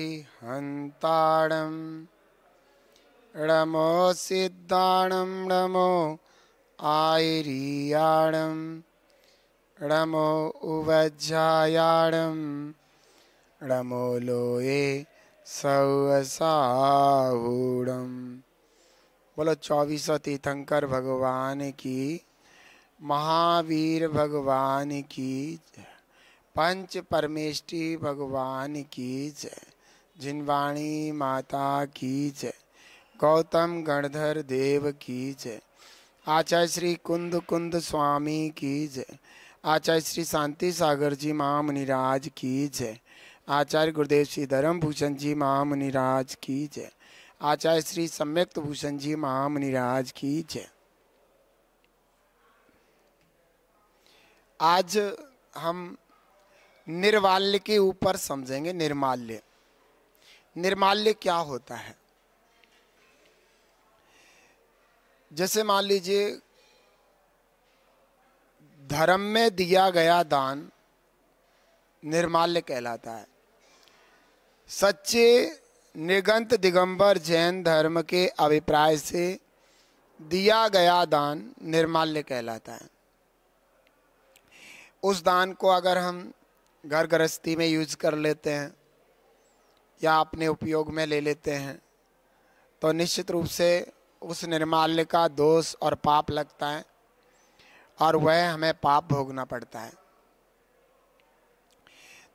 अरिहन्ताणं नमो सिद्धाणं नमो आयर्याणं नमो उवज्जायाणं नमो लोये सौसाहूणम्। बोलो 24 तीर्थंकर भगवान की, महावीर भगवान की जय, पंच परमेष्टि भगवान की जय, जिनवाणी माता की जय, गौतम गणधर देव की जय, आचार्य श्री कुंद कुंद स्वामी की जय, आचार्य श्री शांति सागर जी महामुनिराज की जय, आचार्य गुरुदेव श्री धर्म भूषण जी महामुनिराज की जय, आचार्य श्री सम्यक्त भूषण जी महामुनिराज की जय। आज हम निर्माल्य के ऊपर समझेंगे। निर्माल्य, निर्माल्य क्या होता है? जैसे मान लीजिए धर्म में दिया गया दान निर्माल्य कहलाता है। सच्चे निगंत दिगंबर जैन धर्म के अभिप्राय से दिया गया दान निर्माल्य कहलाता है। उस दान को अगर हम घर गृहस्थी में यूज कर लेते हैं या अपने उपयोग में ले लेते हैं तो निश्चित रूप से उस निर्माल्य का दोष और पाप लगता है और वह हमें पाप भोगना पड़ता है।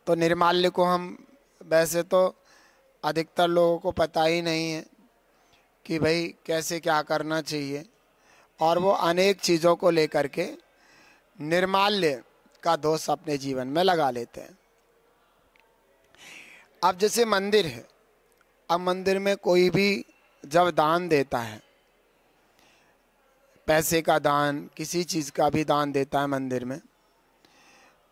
तो निर्माल्य को हम, वैसे तो अधिकतर लोगों को पता ही नहीं है कि भाई कैसे क्या करना चाहिए, और वो अनेक चीज़ों को लेकर के निर्माल्य का दोष अपने जीवन में लगा लेते हैं। अब जैसे मंदिर है, अब मंदिर में कोई भी जब दान देता है, पैसे का दान, किसी चीज़ का भी दान देता है मंदिर में,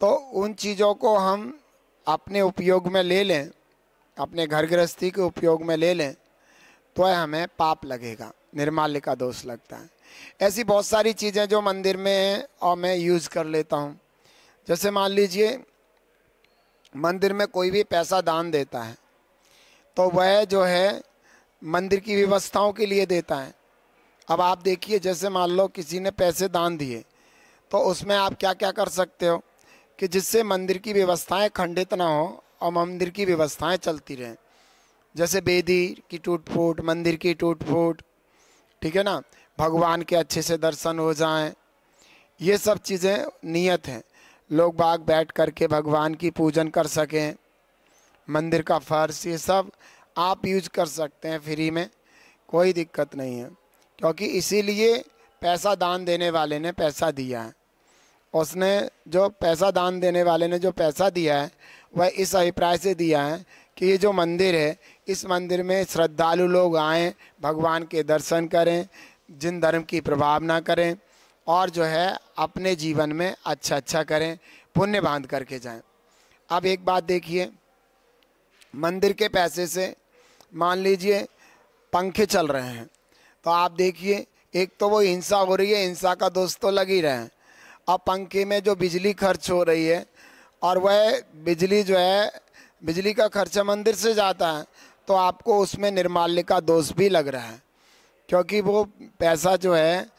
तो उन चीज़ों को हम अपने उपयोग में ले लें, अपने घर गृहस्थी के उपयोग में ले लें, तो हमें पाप लगेगा, निर्माल्य का दोष लगता है। ऐसी बहुत सारी चीज़ें जो मंदिर में हैं और मैं यूज़ कर लेता हूँ। जैसे मान लीजिए मंदिर में कोई भी पैसा दान देता है तो वह जो है मंदिर की व्यवस्थाओं के लिए देता है। अब आप देखिए, जैसे मान लो किसी ने पैसे दान दिए तो उसमें आप क्या क्या कर सकते हो कि जिससे मंदिर की व्यवस्थाएं खंडित ना हो और मंदिर की व्यवस्थाएं चलती रहें। जैसे वेदी की टूट फूट, मंदिर की टूट फूट, ठीक है ना, भगवान के अच्छे से दर्शन हो जाएं, ये सब चीज़ें नियत हैं। लोग बाग बैठ करके भगवान की पूजन कर सकें, मंदिर का फर्श, ये सब आप यूज कर सकते हैं फ्री में, कोई दिक्कत नहीं है। क्योंकि इसीलिए पैसा दान देने वाले ने पैसा दिया है। उसने जो पैसा दान देने वाले ने जो पैसा दिया है वह इस अभिप्राय से दिया है कि ये जो मंदिर है, इस मंदिर में श्रद्धालु लोग आएँ, भगवान के दर्शन करें, जिन धर्म की प्रभाव ना करें, और जो है अपने जीवन में अच्छा अच्छा करें, पुण्य बांध करके जाएं। अब एक बात देखिए, मंदिर के पैसे से मान लीजिए पंखे चल रहे हैं, तो आप देखिए एक तो वो हिंसा हो रही है, हिंसा का दोष तो लग ही रहे हैं। अब पंखे में जो बिजली खर्च हो रही है और वह बिजली जो है, बिजली का खर्चा मंदिर से जाता है, तो आपको उसमें निर्माल्य का दोष भी लग रहा है। क्योंकि वो पैसा जो है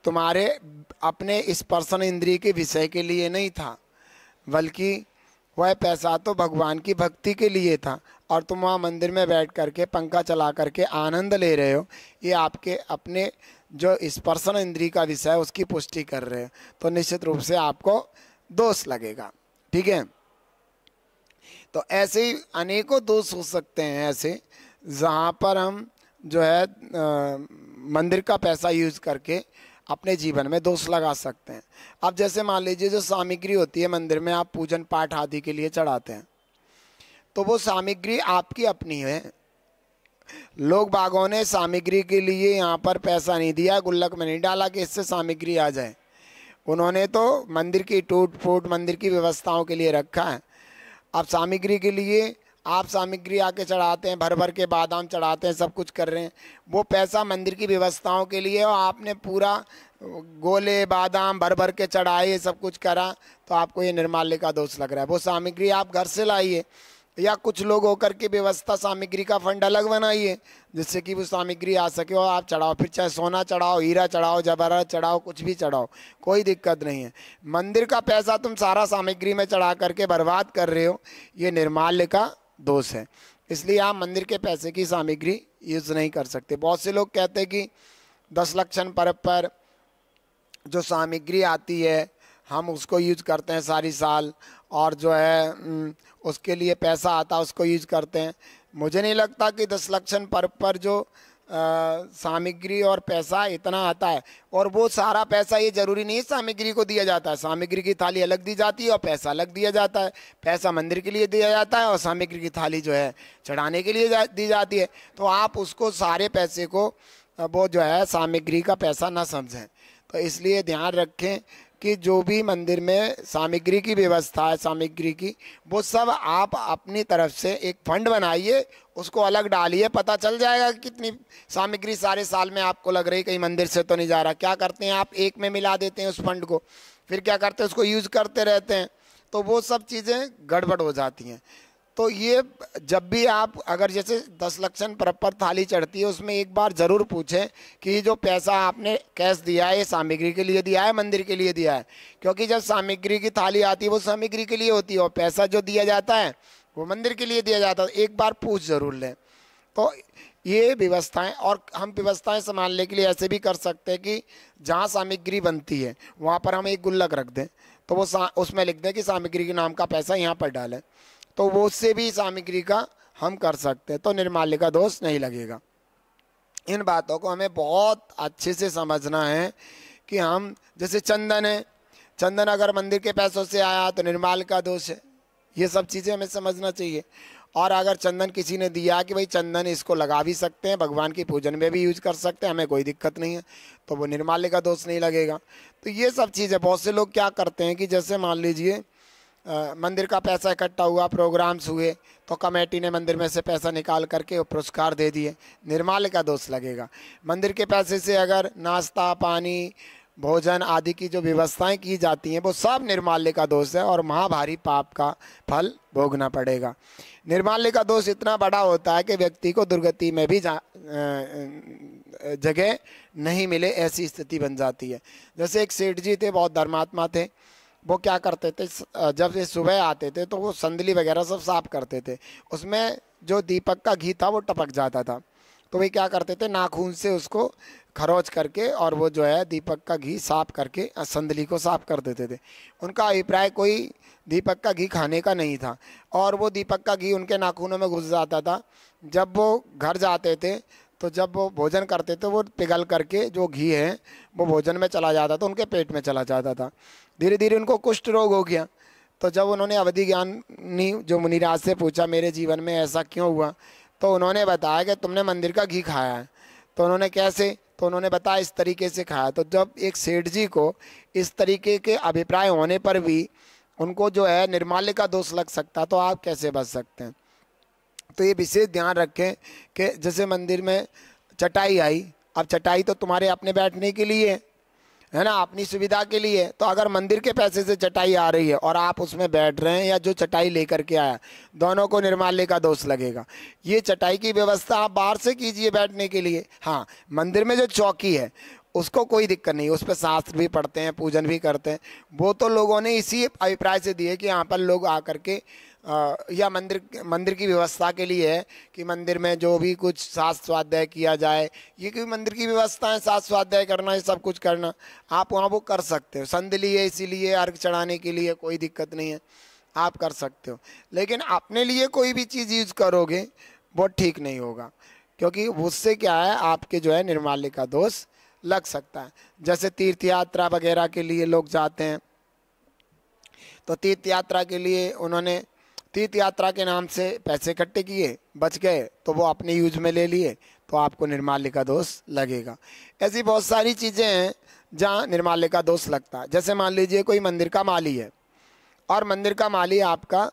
तुम्हारे अपने स्पर्शन इंद्रिय के विषय के लिए नहीं था, बल्कि वह पैसा तो भगवान की भक्ति के लिए था, और तुम वहाँ मंदिर में बैठ करके पंखा चला करके आनंद ले रहे हो, ये आपके अपने जो स्पर्शन इंद्रिय का विषय है उसकी पुष्टि कर रहे हो, तो निश्चित रूप से आपको दोष लगेगा। ठीक है, तो ऐसे ही अनेकों दोष हो सकते हैं ऐसे, जहाँ पर हम जो है मंदिर का पैसा यूज करके अपने जीवन में दोष लगा सकते हैं। अब जैसे मान लीजिए जो सामग्री होती है मंदिर में आप पूजन पाठ आदि के लिए चढ़ाते हैं, तो वो सामग्री आपकी अपनी है। लोग बागों ने सामग्री के लिए यहाँ पर पैसा नहीं दिया, गुल्लक में नहीं डाला कि इससे सामग्री आ जाए। उन्होंने तो मंदिर की टूट फूट, मंदिर की व्यवस्थाओं के लिए रखा है। अब सामग्री के लिए आप सामग्री आके चढ़ाते हैं, भर भर के बादाम चढ़ाते हैं, सब कुछ कर रहे हैं, वो पैसा मंदिर की व्यवस्थाओं के लिए, और आपने पूरा गोले बादाम भर भर के चढ़ाए, सब कुछ करा, तो आपको ये निर्माल्य का दोष लग रहा है। वो सामग्री आप घर से लाइए, या कुछ लोग होकर के व्यवस्था सामग्री का फंड अलग बनाइए जिससे कि वो सामग्री आ सके और आप चढ़ाओ, फिर चाहे सोना चढ़ाओ, हीरा चढ़ाओ, जवाहरात चढ़ाओ, कुछ भी चढ़ाओ, कोई दिक्कत नहीं है। मंदिर का पैसा तुम सारा सामग्री में चढ़ा करके बर्बाद कर रहे हो, ये निर्माल्य का दोष है। इसलिए आप मंदिर के पैसे की सामग्री यूज नहीं कर सकते। बहुत से लोग कहते हैं कि 10 लक्षण पर्व पर जो सामग्री आती है हम उसको यूज करते हैं सारी साल, और जो है उसके लिए पैसा आता है उसको यूज करते हैं। मुझे नहीं लगता कि 10 लक्षण पर्व पर जो सामग्री और पैसा इतना आता है, और वो सारा पैसा ये जरूरी नहीं है सामग्री को दिया जाता है। सामग्री की थाली अलग दी जाती है और पैसा अलग दिया जाता है। पैसा मंदिर के लिए दिया जाता है और सामग्री की थाली जो है चढ़ाने के लिए दी जाती है। तो आप उसको सारे पैसे को वो जो है सामग्री का पैसा ना समझें। तो इसलिए ध्यान रखें कि जो भी मंदिर में सामग्री की व्यवस्था है, सामग्री की, वो सब आप अपनी तरफ से एक फंड बनाइए, उसको अलग डालिए, पता चल जाएगा कि कितनी सामग्री सारे साल में आपको लग रही, कहीं मंदिर से तो नहीं जा रहा। क्या करते हैं आप, एक में मिला देते हैं उस फंड को, फिर क्या करते हैं उसको यूज करते रहते हैं, तो वो सब चीज़ें गड़बड़ हो जाती हैं। तो ये जब भी आप अगर जैसे 10 लक्षण पर्व पर थाली चढ़ती है उसमें एक बार ज़रूर पूछें कि ये जो पैसा आपने कैश दिया है ये सामग्री के लिए दिया है, मंदिर के लिए दिया है। क्योंकि जब सामग्री की थाली आती है वो सामग्री के लिए होती है और पैसा जो दिया जाता है वो मंदिर के लिए दिया जाता है। एक बार पूछ ज़रूर लें। तो ये व्यवस्थाएं, और हम व्यवस्थाएं संभालने के लिए ऐसे भी कर सकते हैं कि जहाँ सामग्री बनती है वहाँ पर हम एक गुल्लक रख दें, तो वो उसमें लिख दें कि सामग्री के नाम का पैसा यहाँ पर डालें, तो वो उससे भी सामग्री का हम कर सकते हैं, तो निर्माल्य का दोष नहीं लगेगा। इन बातों को हमें बहुत अच्छे से समझना है कि हम जैसे चंदन है, चंदन अगर मंदिर के पैसों से आया तो निर्माल्य का दोष है। ये सब चीज़ें हमें समझना चाहिए। और अगर चंदन किसी ने दिया कि भाई चंदन इसको लगा भी सकते हैं, भगवान की पूजन में भी यूज कर सकते हैं, हमें कोई दिक्कत नहीं है, तो वो निर्माल्य का दोष नहीं लगेगा। तो ये सब चीज़ें, बहुत से लोग क्या करते हैं कि जैसे मान लीजिए मंदिर का पैसा इकट्ठा हुआ, प्रोग्राम्स हुए, तो कमेटी ने मंदिर में से पैसा निकाल करके पुरस्कार दे दिए, निर्माल्य का दोष लगेगा। मंदिर के पैसे से अगर नाश्ता पानी भोजन आदि की जो व्यवस्थाएं की जाती हैं वो सब निर्माल्य का दोष है और महाभारी पाप का फल भोगना पड़ेगा। निर्माल्य का दोष इतना बड़ा होता है कि व्यक्ति को दुर्गति में भी जगह नहीं मिले, ऐसी स्थिति बन जाती है। जैसे एक सेठ जी थे, बहुत धर्मात्मा थे, वो क्या करते थे, जब ये सुबह आते थे तो वो संदली वगैरह सब साफ करते थे, उसमें जो दीपक का घी था वो टपक जाता था, तो वे क्या करते थे नाखून से उसको खरोच करके और वो जो है दीपक का घी साफ करके संदली को साफ कर देते थे। उनका अभिप्राय कोई दीपक का घी खाने का नहीं था और वो दीपक का घी उनके नाखूनों में घुस जाता था। जब वो घर जाते थे तो जब वो भोजन करते थे वो पिघल करके जो घी है वो भोजन में चला जाता था, उनके पेट में चला जाता था। धीरे धीरे उनको कुष्ठ रोग हो गया। तो जब उन्होंने अवधि ज्ञानी जो मुनिराज से पूछा मेरे जीवन में ऐसा क्यों हुआ, तो उन्होंने बताया कि तुमने मंदिर का घी खाया है। तो उन्होंने कैसे, तो उन्होंने बताया इस तरीके से खाया। तो जब एक सेठ जी को इस तरीके के अभिप्राय होने पर भी उनको जो है निर्माल्य का दोष लग सकता, तो आप कैसे बच सकते हैं। तो ये विशेष ध्यान रखें कि जैसे मंदिर में चटाई आई, अब चटाई तो तुम्हारे अपने बैठने के लिए है ना, अपनी सुविधा के लिए, तो अगर मंदिर के पैसे से चटाई आ रही है और आप उसमें बैठ रहे हैं या जो चटाई लेकर के आया, दोनों को निर्माल्य का दोष लगेगा। ये चटाई की व्यवस्था आप बाहर से कीजिए बैठने के लिए। हाँ, मंदिर में जो चौकी है उसको कोई दिक्कत नहीं, उस पर शास्त्र भी पढ़ते हैं, पूजन भी करते हैं, वो तो लोगों ने इसी अभिप्राय से दिए कि यहाँ पर लोग आकर के या मंदिर की व्यवस्था के लिए है कि मंदिर में जो भी कुछ शास्त्र स्वाध्याय किया जाए, ये कि मंदिर की व्यवस्था है, शास्त्र स्वाध्याय करना, ये सब कुछ करना आप वहाँ वो कर सकते हो। संदली है इसीलिए अर्घ चढ़ाने के लिए, कोई दिक्कत नहीं है, आप कर सकते हो। लेकिन अपने लिए कोई भी चीज़ यूज करोगे वो ठीक नहीं होगा, क्योंकि उससे क्या है आपके जो है निर्माल्य का दोष लग सकता है। जैसे तीर्थ यात्रा वगैरह के लिए लोग जाते हैं, तो तीर्थ यात्रा के लिए उन्होंने तीर्थ यात्रा के नाम से पैसे इकट्ठे किए, बच गए तो वो अपने यूज में ले लिए, तो आपको निर्माल्य का दोष लगेगा। ऐसी बहुत सारी चीज़ें हैं जहाँ निर्माल्य का दोष लगता है। जैसे मान लीजिए कोई मंदिर का माली है और मंदिर का माली आपका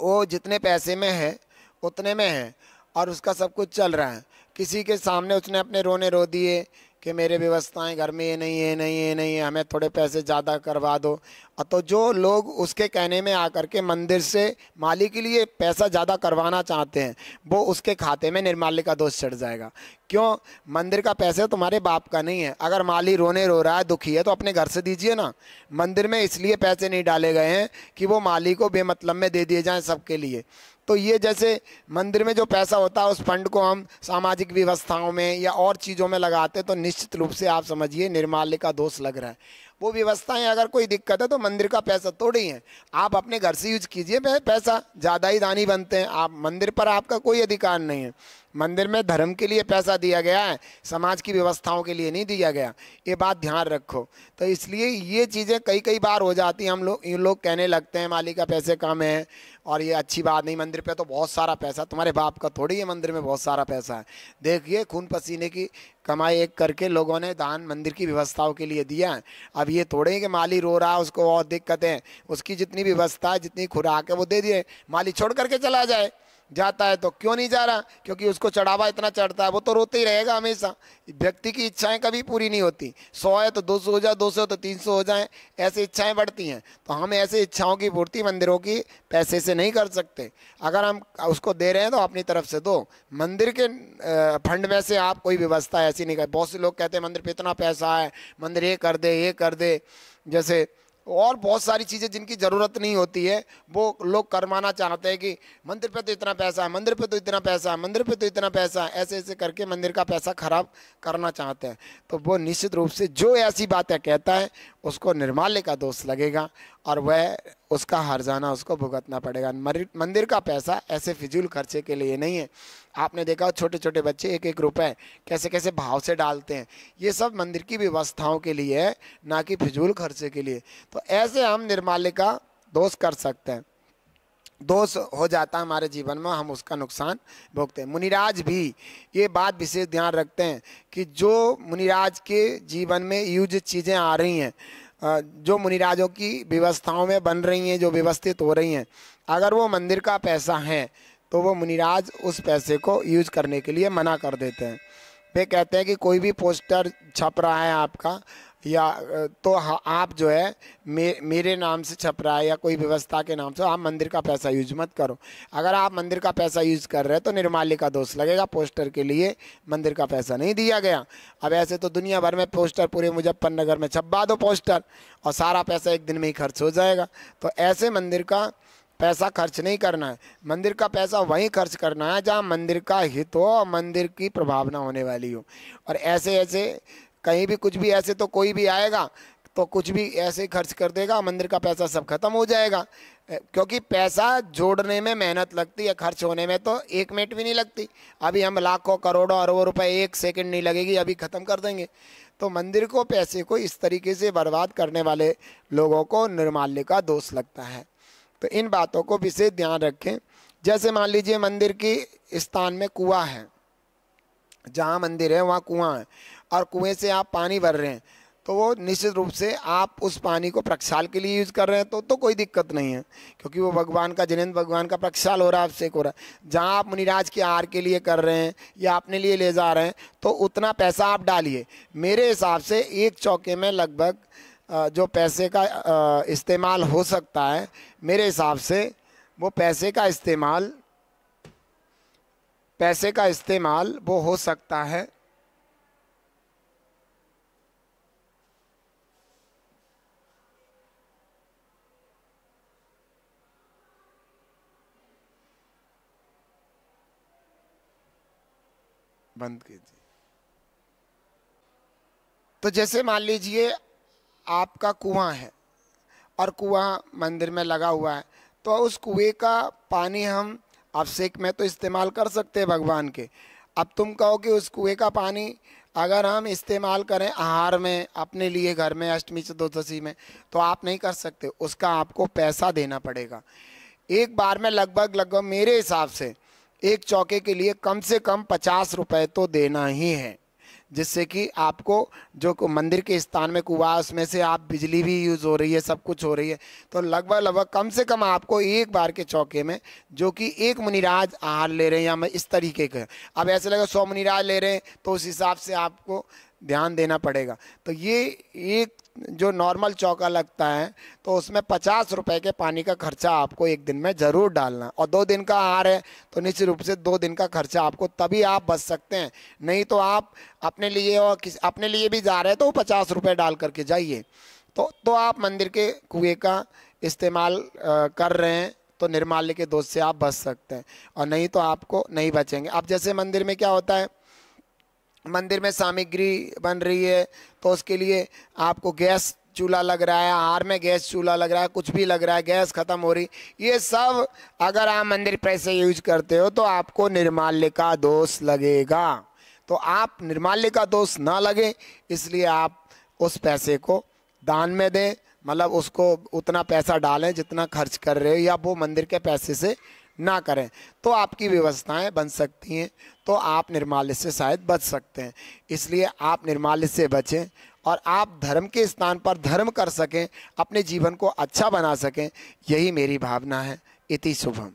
वो जितने पैसे में है उतने में है और उसका सब कुछ चल रहा है, किसी के सामने उसने अपने रोने रो दिए कि मेरे व्यवस्थाएं घर में ये नहीं ये नहीं ये नहीं है, हमें थोड़े पैसे ज़्यादा करवा दो। तो जो लोग उसके कहने में आकर के मंदिर से माली के लिए पैसा ज़्यादा करवाना चाहते हैं, वो उसके खाते में निर्माल्य का दोष चढ़ जाएगा। क्यों? मंदिर का पैसा तुम्हारे बाप का नहीं है। अगर माली रो रहा है, दुखी है, तो अपने घर से दीजिए ना। मंदिर में इसलिए पैसे नहीं डाले गए हैं कि वो माली को बेमतलब में दे दिए जाएं सबके लिए। तो ये जैसे मंदिर में जो पैसा होता है उस फंड को हम सामाजिक व्यवस्थाओं में या और चीज़ों में लगाते, तो निश्चित रूप से आप समझिए निर्माल्य का दोष लग रहा है। वो व्यवस्थाएं अगर कोई दिक्कत है तो मंदिर का पैसा थोड़ी है, आप अपने घर से यूज कीजिए पैसा, ज़्यादा ही दानी बनते हैं आप। मंदिर पर आपका कोई अधिकार नहीं है। मंदिर में धर्म के लिए पैसा दिया गया है, समाज की व्यवस्थाओं के लिए नहीं दिया गया, ये बात ध्यान रखो। तो इसलिए ये चीज़ें कई बार हो जाती हैं। ये लोग कहने लगते हैं माली का पैसे कम है और ये अच्छी बात नहीं, मंदिर पे तो बहुत सारा पैसा, तुम्हारे बाप का थोड़ी है मंदिर में बहुत सारा पैसा है। देखिए खून पसीने की कमाई एक करके लोगों ने दान मंदिर की व्यवस्थाओं के लिए दिया है। अब ये थोड़े ही कि माली रो रहा है, उसको और दिक्कतें, उसकी जितनी व्यवस्था है, जितनी खुराक है वो दे दिए, माली छोड़ करके चला जाए। जाता है तो क्यों नहीं जा रहा? क्योंकि उसको चढ़ावा इतना चढ़ता है, वो तो रोते ही रहेगा हमेशा। व्यक्ति की इच्छाएं कभी पूरी नहीं होती। 100 है तो 200 हो जाए, 200 तो 300 हो जाए, ऐसे इच्छाएं बढ़ती हैं। तो हम ऐसे इच्छाओं की पूर्ति मंदिरों की पैसे से नहीं कर सकते। अगर हम उसको दे रहे हैं तो अपनी तरफ से दो, मंदिर के फंड में से आप कोई व्यवस्था ऐसी नहीं कर। बहुत से लोग कहते हैं मंदिर पे इतना पैसा है, मंदिर ये कर दे ये कर दे, जैसे और बहुत सारी चीज़ें जिनकी ज़रूरत नहीं होती है वो लोग करवाना चाहते हैं कि मंदिर पे तो इतना पैसा है, मंदिर पे तो इतना पैसा है, मंदिर पे तो इतना पैसा है, ऐसे ऐसे करके मंदिर का पैसा खराब करना चाहते हैं। तो वो निश्चित रूप से जो ऐसी बातें कहता है उसको निर्माल्य का दोष लगेगा और वह उसका हर्जाना उसको भुगतना पड़ेगा। मंदिर का पैसा ऐसे फिजूल खर्चे के लिए नहीं है। आपने देखा छोटे छोटे बच्चे 1-1 रुपए कैसे कैसे भाव से डालते हैं, ये सब मंदिर की व्यवस्थाओं के लिए है, ना कि फिजूल खर्चे के लिए। तो ऐसे हम निर्माल्य का दोष कर सकते हैं, दोष हो जाता है हमारे जीवन में, हम उसका नुकसान भोगते हैं। मुनिराज भी ये बात विशेष ध्यान रखते हैं कि जो मुनिराज के जीवन में यूज चीज़ें आ रही हैं, जो मुनिराजों की व्यवस्थाओं में बन रही हैं, जो व्यवस्थित हो रही हैं, अगर वो मंदिर का पैसा है तो वो मुनिराज उस पैसे को यूज करने के लिए मना कर देते हैं। वे कहते हैं कि कोई भी पोस्टर छप रहा है आपका या तो आप जो है मेरे नाम से छप रहा है या कोई व्यवस्था के नाम से, आप मंदिर का पैसा यूज मत करो। अगर आप मंदिर का पैसा यूज कर रहे हैं तो निर्माल्य का दोष लगेगा। पोस्टर के लिए मंदिर का पैसा नहीं दिया गया। अब ऐसे तो दुनिया भर में पोस्टर, पूरे मुजफ्फरनगर में छपवा दो पोस्टर और सारा पैसा एक दिन में ही खर्च हो जाएगा। तो ऐसे मंदिर का पैसा खर्च नहीं करना है। मंदिर का पैसा वहीं खर्च करना है जहाँ मंदिर का हित हो और मंदिर की प्रभावना होने वाली हो। और ऐसे ऐसे कहीं भी कुछ भी ऐसे तो कोई भी आएगा तो कुछ भी ऐसे ही खर्च कर देगा, मंदिर का पैसा सब खत्म हो जाएगा। क्योंकि पैसा जोड़ने में मेहनत लगती है, खर्च होने में तो 1 मिनट भी नहीं लगती। अभी हम लाखों करोड़ों अरबों रुपए 1 सेकंड नहीं लगेगी, अभी ख़त्म कर देंगे। तो मंदिर को, पैसे को इस तरीके से बर्बाद करने वाले लोगों को निर्माल्य का दोष लगता है। तो इन बातों को विशेष ध्यान रखें। जैसे मान लीजिए मंदिर की स्थान में कुआं है, जहाँ मंदिर है वहाँ कुआं है और कुएं से आप पानी भर रहे हैं, तो वो निश्चित रूप से आप उस पानी को प्रक्षाल के लिए यूज़ कर रहे हैं तो कोई दिक्कत नहीं है, क्योंकि वो भगवान का, जिनेंद्र भगवान का प्रक्षाल हो रहा है, अभिषेक हो रहा है। जहाँ आप मुनिराज के आहार के लिए कर रहे हैं या अपने लिए ले जा रहे हैं तो उतना पैसा आप डालिए। मेरे हिसाब से 1 चौके में लगभग जो पैसे का इस्तेमाल हो सकता है, मेरे हिसाब से वो पैसे का इस्तेमाल वो हो सकता है बंद कीजिए। तो जैसे मान लीजिए आपका कुआं है और कुआं मंदिर में लगा हुआ है, तो उस कुएं का पानी हम अभिषेक में तो इस्तेमाल कर सकते हैं भगवान के। अब तुम कहो कि उस कुएं का पानी अगर हम इस्तेमाल करें आहार में, अपने लिए घर में अष्टमी चतुर्दशी में, तो आप नहीं कर सकते, उसका आपको पैसा देना पड़ेगा। एक बार में लगभग मेरे हिसाब से 1 चौके के लिए कम से कम 50 रुपए तो देना ही है। जिससे कि आपको जो मंदिर के स्थान में कुआं है उसमें से आप बिजली भी यूज़ हो रही है, सब कुछ हो रही है। तो लगभग कम से कम आपको एक बार के चौके में जो कि एक मुनिराज आहार ले रहे हैं या मैं इस तरीके का, अब ऐसे लगे 100 मुनिराज ले रहे हैं तो उस हिसाब से आपको ध्यान देना पड़ेगा। तो ये एक जो नॉर्मल चौका लगता है तो उसमें 50 रुपए के पानी का खर्चा आपको एक दिन में ज़रूर डालना, और 2 दिन का आहार है तो निश्चित रूप से 2 दिन का खर्चा आपको, तभी आप बच सकते हैं। नहीं तो आप अपने लिए और अपने लिए भी जा रहे हैं तो 50 रुपये डाल करके जाइए, तो आप मंदिर के कुएं का इस्तेमाल कर रहे हैं तो निर्माल्य के दोष से आप बच सकते हैं, और नहीं तो आपको नहीं बचेंगे। अब जैसे मंदिर में क्या होता है, मंदिर में सामग्री बन रही है तो उसके लिए आपको गैस चूल्हा लग रहा है, आहार में गैस चूल्हा लग रहा है, कुछ भी लग रहा है, गैस खत्म हो रही, ये सब अगर आप मंदिर पैसे यूज करते हो तो आपको निर्माल्य का दोष लगेगा। तो आप निर्माल्य का दोष ना लगे इसलिए आप उस पैसे को दान में दें, मतलब उसको उतना पैसा डालें जितना खर्च कर रहे हो, या वो मंदिर के पैसे से ना करें, तो आपकी व्यवस्थाएं बन सकती हैं, तो आप निर्माल्य से शायद बच सकते हैं। इसलिए आप निर्माल्य से बचें और आप धर्म के स्थान पर धर्म कर सकें, अपने जीवन को अच्छा बना सकें, यही मेरी भावना है। इति शुभम।